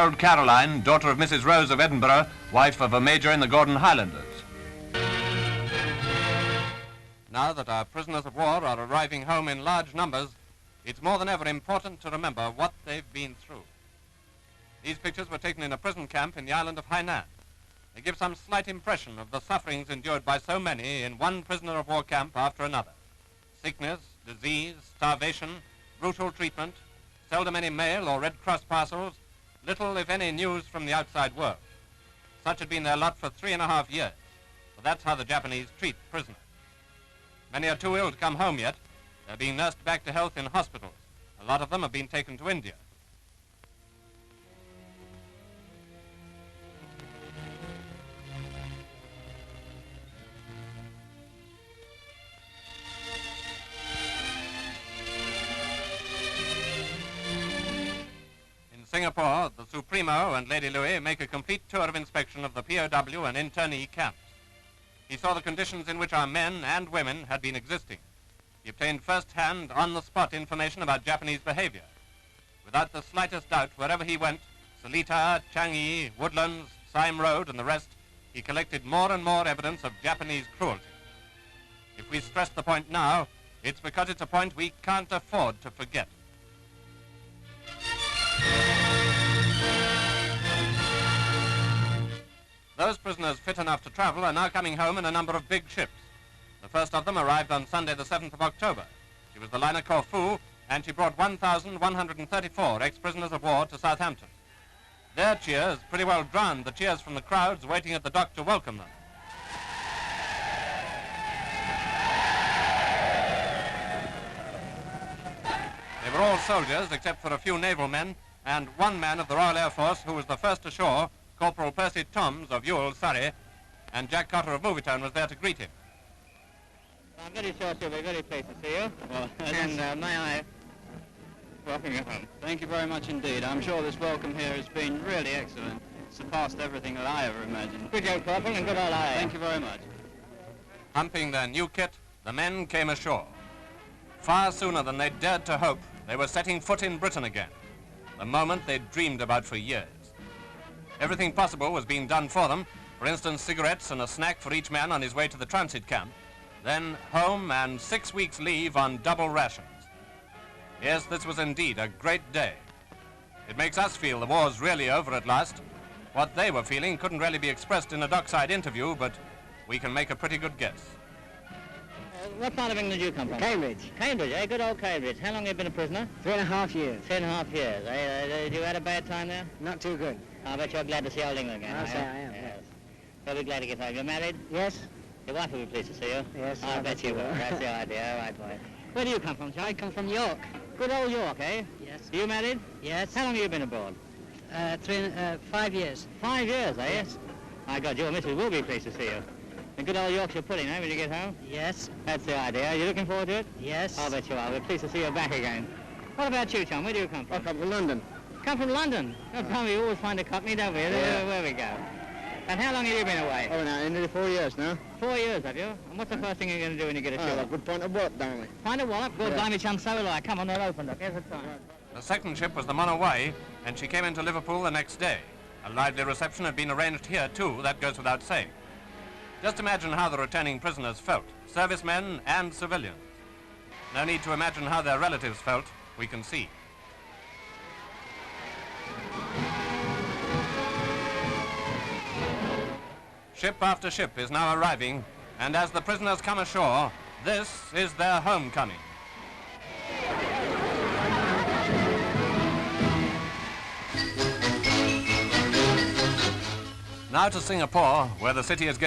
14-year-old Caroline, daughter of Mrs. Rose of Edinburgh, wife of a major in the Gordon Highlanders. Now that our prisoners of war are arriving home in large numbers, it's more than ever important to remember what they've been through. These pictures were taken in a prison camp in the island of Hainan. They give some slight impression of the sufferings endured by so many in one prisoner of war camp after another. Sickness, disease, starvation, brutal treatment, seldom any mail or Red Cross parcels, little if any news from the outside world. Such had been their lot for 3.5 years, but that's how the Japanese treat prisoners. Many are too ill to come home yet. They're being nursed back to health in hospitals. A lot of them have been taken to India. In Singapore, the Supremo and Lady Louis make a complete tour of inspection of the POW and Internee camps. He saw the conditions in which our men and women had been existing. He obtained first-hand, on-the-spot information about Japanese behavior. Without the slightest doubt, wherever he went, Seletar, Changi, Woodlands, Sime Road, and the rest, he collected more and more evidence of Japanese cruelty. If we stress the point now, it's because it's a point we can't afford to forget. Those prisoners fit enough to travel are now coming home in a number of big ships. The first of them arrived on Sunday the 7th of October. She was the liner Corfu, and she brought 1,134 ex-prisoners of war to Southampton. Their cheers pretty well drowned the cheers from the crowds waiting at the dock to welcome them. They were all soldiers except for a few naval men and one man of the Royal Air Force who was the first ashore, Corporal Percy Toms of Ewell, Surrey, and Jack Cotter of Movietone was there to greet him. I'm very sure she'll be very pleased to see you. Well, and may I welcome you home. Thank you very much indeed. I'm sure this welcome here has been really excellent. It surpassed everything that I ever imagined. Good job, Corporal, and good old eye. Thank you very much. Humping their new kit, the men came ashore. Far sooner than they dared to hope, they were setting foot in Britain again, the moment they'd dreamed about for years. Everything possible was being done for them, for instance, cigarettes and a snack for each man on his way to the transit camp. Then home and 6 weeks' leave on double rations. Yes, this was indeed a great day. It makes us feel the war's really over at last. What they were feeling couldn't really be expressed in a dockside interview, but we can make a pretty good guess. What part of England did you come from? Cambridge. Cambridge, eh? Good old Cambridge. How long have you been a prisoner? 3.5 years. 3.5 years, eh? Did you had a bad time there? Not too good. I bet you're glad to see old England again. I'll say I am. Yes. Well, we're glad to get home. You're married? Yes. Your wife will be pleased to see you. Yes. I bet you will. That's the idea. All right, boy. Where do you come from, Charlie? I come from York. Good old York, eh? Yes. Are you married? Yes. How long have you been abroad? 5 years. 5 years, eh? Yes. My God, your missus will be pleased to see you. And good old Yorkshire pudding, eh, when you get home? Yes. That's the idea. Are you looking forward to it? Yes. I'll bet you are. We're pleased to see you back again. What about you, Tom? Where do you come from? I come from London. Come from London. That's how we always find a cockney, don't we? Yeah. Where we go. And how long have you been away? Oh, now, nearly 4 years now. 4 years, have you? And what's the first thing you're going to do when you get ashore? A good point of work, don't we? Find a wallop? Good, Yeah. blimey, chum, so will I. Come on, they're open. Look, here's the time. The second ship was the Monowai, and she came into Liverpool the next day. A lively reception had been arranged here, too, that goes without saying. Just imagine how the returning prisoners felt, servicemen and civilians. No need to imagine how their relatives felt, we can see. Ship after ship is now arriving, and as the prisoners come ashore, this is their homecoming. Now to Singapore, where the city is getting